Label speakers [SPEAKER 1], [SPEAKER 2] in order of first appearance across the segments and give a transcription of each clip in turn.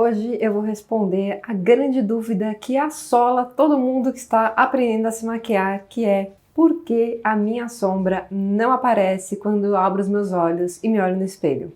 [SPEAKER 1] Hoje eu vou responder a grande dúvida que assola todo mundo que está aprendendo a se maquiar, que é: por que a minha sombra não aparece quando eu abro os meus olhos e me olho no espelho?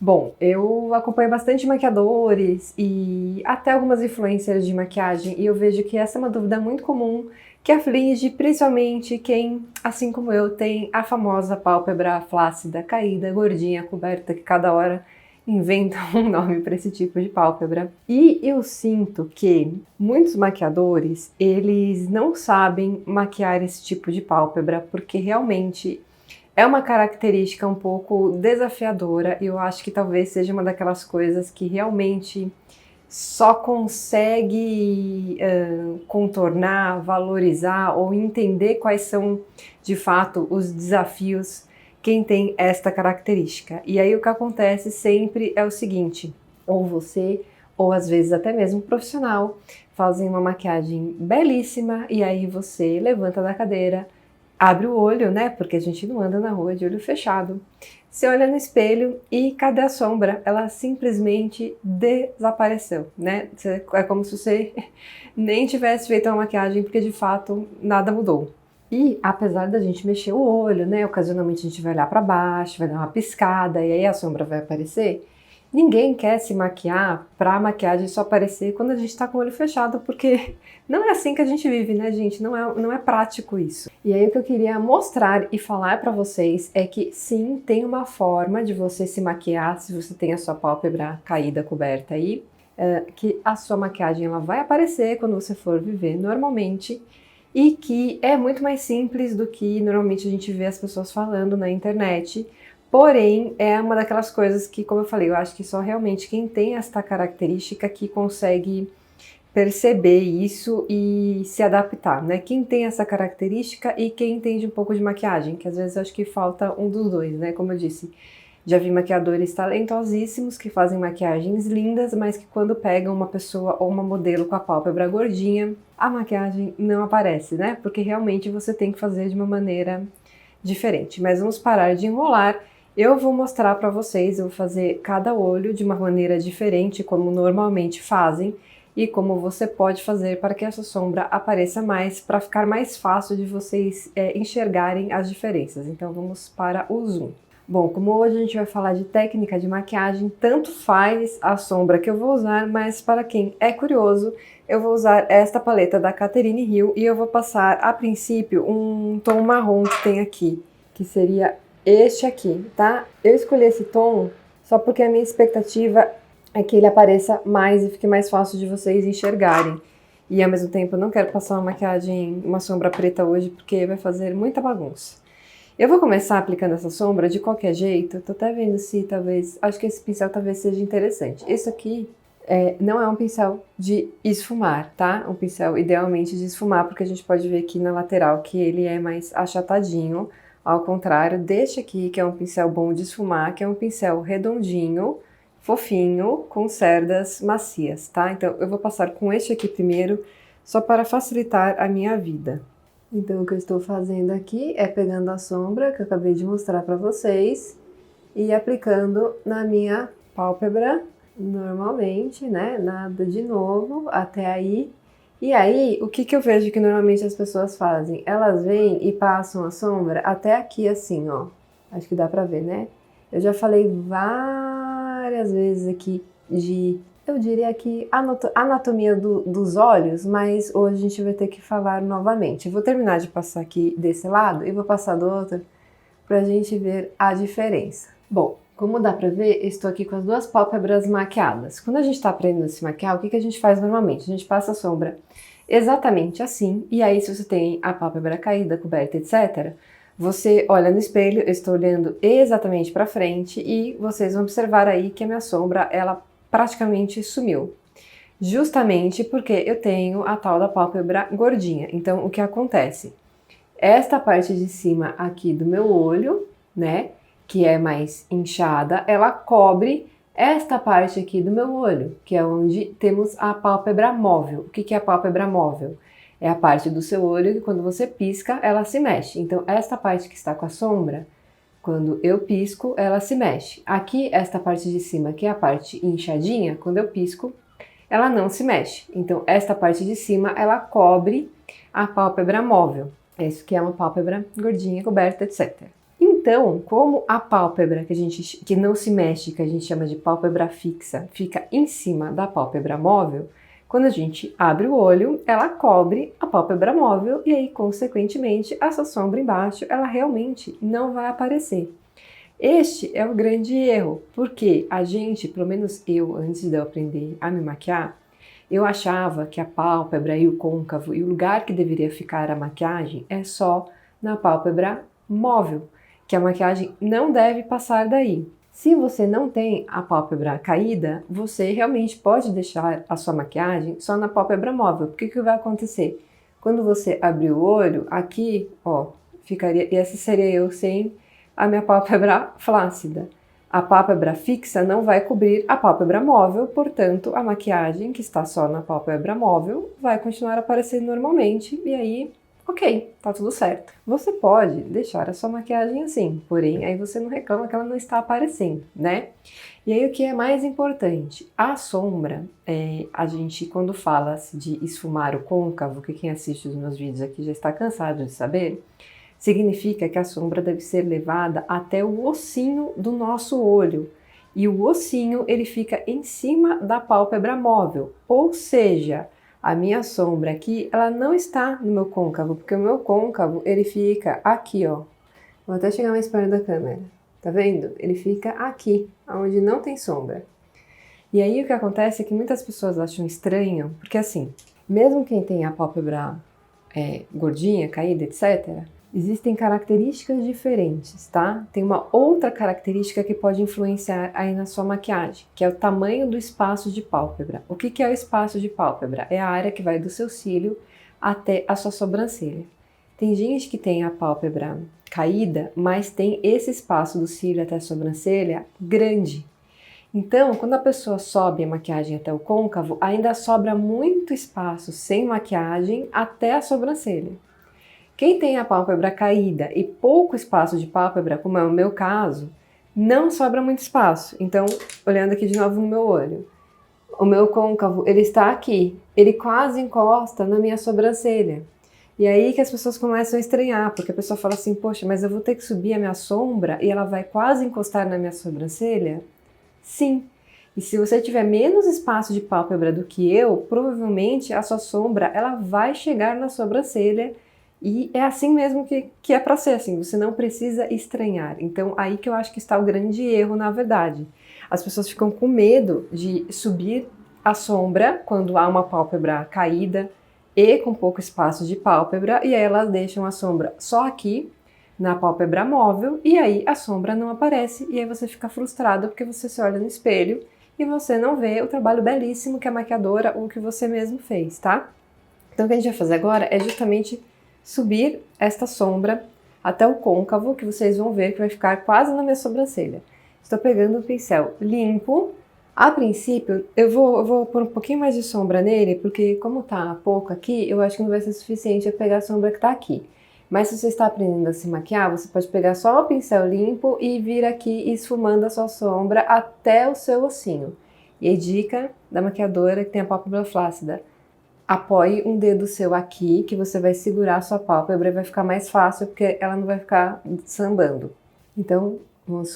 [SPEAKER 1] Bom, eu acompanho bastante maquiadores e até algumas influencers de maquiagem e eu vejo que essa é uma dúvida muito comum que aflige principalmente quem, assim como eu, tem a famosa pálpebra flácida, caída, gordinha, coberta, que cada hora inventa um nome para esse tipo de pálpebra. E eu sinto que muitos maquiadores, eles não sabem maquiar esse tipo de pálpebra porque realmente é uma característica um pouco desafiadora e eu acho que talvez seja uma daquelas coisas que realmente só consegue contornar, valorizar ou entender quais são de fato os desafios quem tem esta característica. E aí o que acontece sempre é o seguinte: ou você, ou às vezes até mesmo um profissional, fazem uma maquiagem belíssima e aí você levanta da cadeira, abre o olho, né? Porque a gente não anda na rua de olho fechado. Você olha no espelho e cadê a sombra? Ela simplesmente desapareceu, né? É como se você nem tivesse feito uma maquiagem, porque de fato nada mudou. E apesar da gente mexer o olho, né? Ocasionalmente a gente vai olhar para baixo, vai dar uma piscada e aí a sombra vai aparecer. Ninguém quer se maquiar para a maquiagem só aparecer quando a gente está com o olho fechado, porque não é assim que a gente vive, né, gente? Não é prático isso. E aí o que eu queria mostrar e falar para vocês é que sim, tem uma forma de você se maquiar se você tem a sua pálpebra caída, coberta aí, que a sua maquiagem ela vai aparecer quando você for viver normalmente e que é muito mais simples do que normalmente a gente vê as pessoas falando na internet. Porém, é uma daquelas coisas que, como eu falei, eu acho que só realmente quem tem esta característica que consegue perceber isso e se adaptar, né? Quem tem essa característica e quem entende um pouco de maquiagem, que às vezes eu acho que falta um dos dois, né? Como eu disse, já vi maquiadores talentosíssimos que fazem maquiagens lindas, mas que quando pegam uma pessoa ou uma modelo com a pálpebra gordinha, a maquiagem não aparece, né? Porque realmente você tem que fazer de uma maneira diferente. Mas vamos parar de enrolar. Eu vou mostrar para vocês, eu vou fazer cada olho de uma maneira diferente, como normalmente fazem, e como você pode fazer para que essa sombra apareça mais, para ficar mais fácil de vocês enxergarem as diferenças. Então vamos para o zoom. Bom, como hoje a gente vai falar de técnica de maquiagem, tanto faz a sombra que eu vou usar, mas para quem é curioso, eu vou usar esta paleta da Catherine Hill e eu vou passar, a princípio, um tom marrom que tem aqui, que seria este aqui, tá? Eu escolhi esse tom só porque a minha expectativa é que ele apareça mais e fique mais fácil de vocês enxergarem. E ao mesmo tempo eu não quero passar uma maquiagem, uma sombra preta hoje, porque vai fazer muita bagunça. Eu vou começar aplicando essa sombra de qualquer jeito, tô até vendo se talvez, acho que esse pincel talvez seja interessante. Esse aqui não é um pincel de esfumar, tá? Um pincel idealmente de esfumar, porque a gente pode ver aqui na lateral que ele é mais achatadinho, ao contrário deste aqui, que é um pincel bom de esfumar, que é um pincel redondinho, fofinho, com cerdas macias, tá? Então eu vou passar com este aqui primeiro, só para facilitar a minha vida. Então o que eu estou fazendo aqui é pegando a sombra que eu acabei de mostrar para vocês e aplicando na minha pálpebra normalmente, né? Nada de novo até aí. E aí, o que eu vejo que normalmente as pessoas fazem? Elas vêm e passam a sombra até aqui assim, ó. Acho que dá pra ver, né? Eu já falei várias vezes aqui de, eu diria que anatomia dos olhos, mas hoje a gente vai ter que falar novamente. Eu vou terminar de passar aqui desse lado e vou passar do outro pra gente ver a diferença. Bom, como dá pra ver, eu estou aqui com as duas pálpebras maquiadas. Quando a gente tá aprendendo a se maquiar, o que a gente faz normalmente? A gente passa a sombra exatamente assim, e aí se você tem a pálpebra caída, coberta, etc., você olha no espelho, eu estou olhando exatamente pra frente, e vocês vão observar aí que a minha sombra, ela praticamente sumiu. Justamente porque eu tenho a tal da pálpebra gordinha. Então, o que acontece? Esta parte de cima aqui do meu olho, né, que é mais inchada, ela cobre esta parte aqui do meu olho, que é onde temos a pálpebra móvel. O que é a pálpebra móvel? É a parte do seu olho que quando você pisca, ela se mexe. Então, esta parte que está com a sombra, quando eu pisco, ela se mexe. Aqui, esta parte de cima, que é a parte inchadinha, quando eu pisco, ela não se mexe. Então, esta parte de cima, ela cobre a pálpebra móvel. Isso que é uma pálpebra gordinha, coberta, etc. Então, como a pálpebra que não se mexe, que a gente chama de pálpebra fixa, fica em cima da pálpebra móvel, quando a gente abre o olho, ela cobre a pálpebra móvel e aí, consequentemente, essa sombra embaixo, ela realmente não vai aparecer. Este é o grande erro, porque a gente, pelo menos eu, antes de eu aprender a me maquiar, eu achava que a pálpebra e o côncavo e o lugar que deveria ficar a maquiagem é só na pálpebra móvel, que a maquiagem não deve passar daí. Se você não tem a pálpebra caída, você realmente pode deixar a sua maquiagem só na pálpebra móvel. Porque o que vai acontecer? Quando você abrir o olho, aqui, ó, ficaria, e essa seria eu sem a minha pálpebra flácida. A pálpebra fixa não vai cobrir a pálpebra móvel, portanto, a maquiagem que está só na pálpebra móvel vai continuar aparecendo normalmente e aí, ok, tá tudo certo. Você pode deixar a sua maquiagem assim, porém, aí você não reclama que ela não está aparecendo, né? E aí, o que é mais importante? A sombra, a gente, quando fala de esfumar o côncavo, que quem assiste os meus vídeos aqui já está cansado de saber, significa que a sombra deve ser levada até o ossinho do nosso olho. E o ossinho, ele fica em cima da pálpebra móvel. Ou seja, a minha sombra aqui, ela não está no meu côncavo, porque o meu côncavo, ele fica aqui, ó. Vou até chegar mais perto da câmera. Tá vendo? Ele fica aqui, onde não tem sombra. E aí o que acontece é que muitas pessoas acham estranho, porque assim, mesmo quem tem a pálpebra gordinha, caída, etc., existem características diferentes, tá? Tem uma outra característica que pode influenciar aí na sua maquiagem, que é o tamanho do espaço de pálpebra. O que é o espaço de pálpebra? É a área que vai do seu cílio até a sua sobrancelha. Tem gente que tem a pálpebra caída, mas tem esse espaço do cílio até a sobrancelha grande. Então, quando a pessoa sobe a maquiagem até o côncavo, ainda sobra muito espaço sem maquiagem até a sobrancelha. Quem tem a pálpebra caída e pouco espaço de pálpebra, como é o meu caso, não sobra muito espaço. Então, olhando aqui de novo no meu olho, o meu côncavo, ele está aqui, ele quase encosta na minha sobrancelha. E aí que as pessoas começam a estranhar, porque a pessoa fala assim, poxa, mas eu vou ter que subir a minha sombra e ela vai quase encostar na minha sobrancelha? Sim. E se você tiver menos espaço de pálpebra do que eu, provavelmente a sua sombra, ela vai chegar na sobrancelha. E é assim mesmo que é para ser assim, você não precisa estranhar. Então, aí que eu acho que está o grande erro, na verdade. As pessoas ficam com medo de subir a sombra quando há uma pálpebra caída e com pouco espaço de pálpebra, e aí elas deixam a sombra só aqui, na pálpebra móvel, e aí a sombra não aparece, e aí você fica frustrado porque você se olha no espelho e você não vê o trabalho belíssimo que a maquiadora ou que você mesmo fez, tá? Então, o que a gente vai fazer agora é justamente subir esta sombra até o côncavo, que vocês vão ver que vai ficar quase na minha sobrancelha. Estou pegando um pincel limpo. A princípio, eu vou pôr um pouquinho mais de sombra nele, porque como tá pouco aqui, eu acho que não vai ser suficiente eu pegar a sombra que tá aqui. Mas se você está aprendendo a se maquiar, você pode pegar só o pincel limpo e vir aqui esfumando a sua sombra até o seu ossinho. E aí, dica da maquiadora que tem a pálpebra flácida. Apoie um dedo seu aqui, que você vai segurar a sua pálpebra e vai ficar mais fácil, porque ela não vai ficar sambando. Então, vamos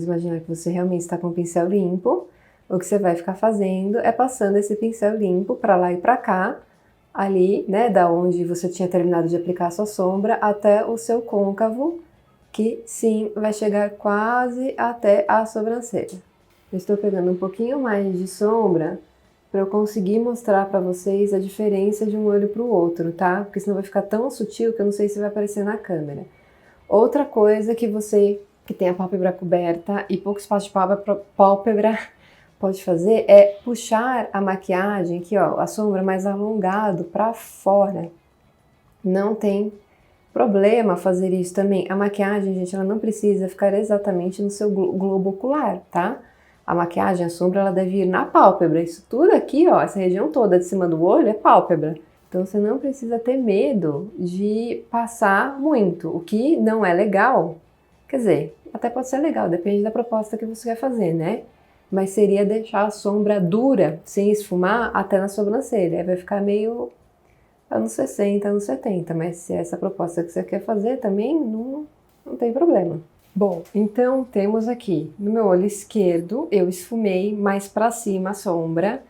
[SPEAKER 1] imaginar que você realmente está com o pincel limpo. O que você vai ficar fazendo é passando esse pincel limpo para lá e para cá, ali, né, da onde você tinha terminado de aplicar a sua sombra, até o seu côncavo, que sim, vai chegar quase até a sobrancelha. Eu estou pegando um pouquinho mais de sombra para eu conseguir mostrar para vocês a diferença de um olho para o outro, tá? Porque senão vai ficar tão sutil que eu não sei se vai aparecer na câmera. Outra coisa que você que tem a pálpebra coberta e pouco espaço de pálpebra pode fazer é puxar a maquiagem aqui, ó, a sombra mais alongado para fora. Não tem problema fazer isso também. A maquiagem, gente, ela não precisa ficar exatamente no seu globo ocular, tá? A maquiagem, a sombra, ela deve ir na pálpebra. Isso tudo aqui, ó, essa região toda de cima do olho é pálpebra. Então você não precisa ter medo de passar muito, o que não é legal. Quer dizer, até pode ser legal, depende da proposta que você quer fazer, né? Mas seria deixar a sombra dura, sem esfumar, até na sobrancelha. Aí vai ficar meio anos 60, anos 70, mas se é essa proposta que você quer fazer também, não tem problema. Bom, então temos aqui, no meu olho esquerdo, eu esfumei mais para cima a sombra,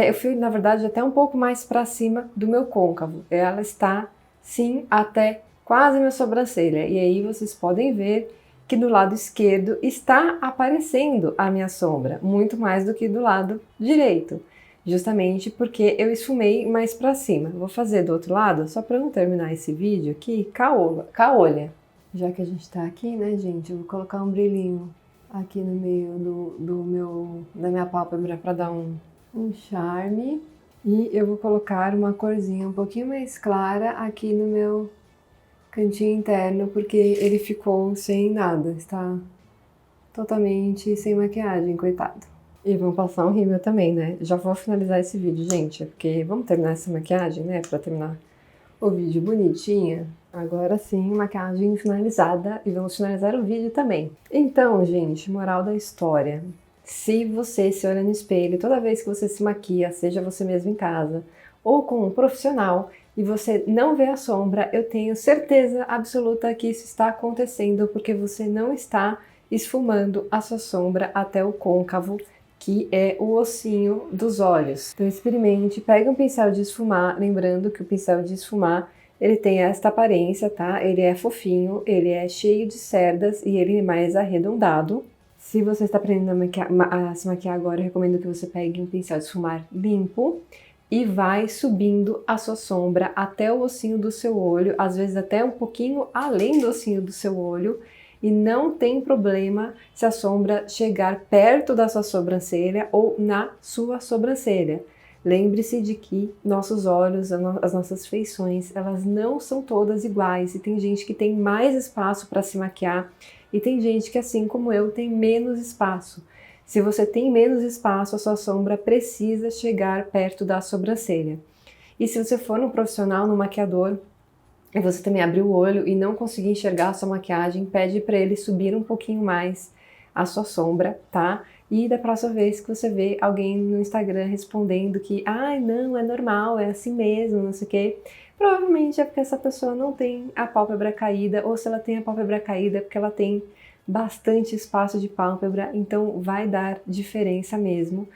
[SPEAKER 1] eu fui, na verdade, até um pouco mais para cima do meu côncavo. Ela está, sim, até quase minha sobrancelha. E aí vocês podem ver que do lado esquerdo está aparecendo a minha sombra, muito mais do que do lado direito. Justamente porque eu esfumei mais para cima. Vou fazer do outro lado, só para não terminar esse vídeo aqui, caolha. Já que a gente tá aqui, né, gente, eu vou colocar um brilhinho aqui no meio da minha pálpebra para dar um charme. E eu vou colocar uma corzinha um pouquinho mais clara aqui no meu cantinho interno, porque ele ficou sem nada, está totalmente sem maquiagem, coitado. E vamos passar um rímel também, né? Já vou finalizar esse vídeo, gente, porque vamos terminar essa maquiagem, né, pra terminar o vídeo bonitinha. Agora sim, maquiagem finalizada e vamos finalizar o vídeo também. Então, gente, moral da história. Se você se olha no espelho toda vez que você se maquia, seja você mesmo em casa ou com um profissional, e você não vê a sombra, eu tenho certeza absoluta que isso está acontecendo porque você não está esfumando a sua sombra até o côncavo, que é o ossinho dos olhos. Então experimente, pega um pincel de esfumar, lembrando que o pincel de esfumar, ele tem esta aparência, tá? Ele é fofinho, ele é cheio de cerdas e ele é mais arredondado. Se você está aprendendo a se maquiar agora, eu recomendo que você pegue um pincel de esfumar limpo e vai subindo a sua sombra até o ossinho do seu olho, às vezes até um pouquinho além do ossinho do seu olho, e não tem problema se a sombra chegar perto da sua sobrancelha ou na sua sobrancelha. Lembre-se de que nossos olhos, as nossas feições, elas não são todas iguais, e tem gente que tem mais espaço para se maquiar e tem gente que, assim como eu, tem menos espaço. Se você tem menos espaço, a sua sombra precisa chegar perto da sobrancelha. E se você for no profissional, no maquiador, e você também abrir o olho e não conseguir enxergar a sua maquiagem, pede para ele subir um pouquinho mais a sua sombra, tá? E da próxima vez que você vê alguém no Instagram respondendo que ai, não, é normal, é assim mesmo, não sei o quê, provavelmente é porque essa pessoa não tem a pálpebra caída, ou se ela tem a pálpebra caída é porque ela tem bastante espaço de pálpebra, então vai dar diferença mesmo.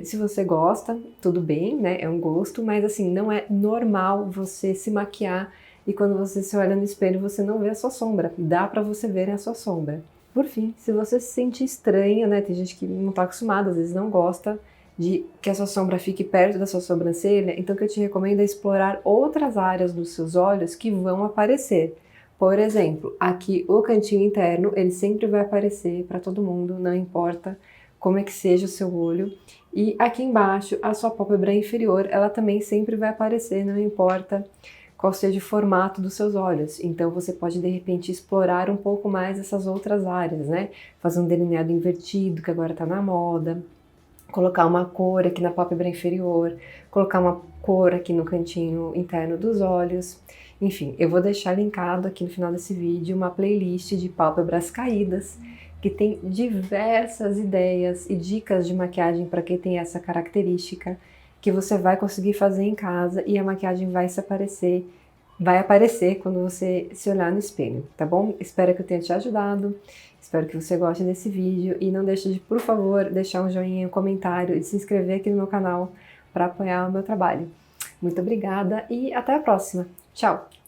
[SPEAKER 1] Se você gosta, tudo bem, né? É um gosto, mas assim, não é normal você se maquiar e quando você se olha no espelho você não vê a sua sombra. Dá pra você ver a sua sombra. Por fim, se você se sente estranha, né? Tem gente que não tá acostumada, às vezes não gosta de que a sua sombra fique perto da sua sobrancelha, então o que eu te recomendo é explorar outras áreas dos seus olhos que vão aparecer. Por exemplo, aqui o cantinho interno, ele sempre vai aparecer para todo mundo, não importa como é que seja o seu olho. E aqui embaixo, a sua pálpebra inferior, ela também sempre vai aparecer, não importa qual seja o formato dos seus olhos. Então você pode, de repente, explorar um pouco mais essas outras áreas, né? Fazer um delineado invertido, que agora tá na moda. Colocar uma cor aqui na pálpebra inferior, colocar uma cor aqui no cantinho interno dos olhos. Enfim, eu vou deixar linkado aqui no final desse vídeo uma playlist de pálpebras caídas, que tem diversas ideias e dicas de maquiagem para quem tem essa característica, que você vai conseguir fazer em casa e a maquiagem vai aparecer quando você se olhar no espelho, tá bom? Espero que eu tenha te ajudado, espero que você goste desse vídeo e não deixe de, por favor, deixar um joinha, um comentário e se inscrever aqui no meu canal para apoiar o meu trabalho. Muito obrigada e até a próxima. Tchau!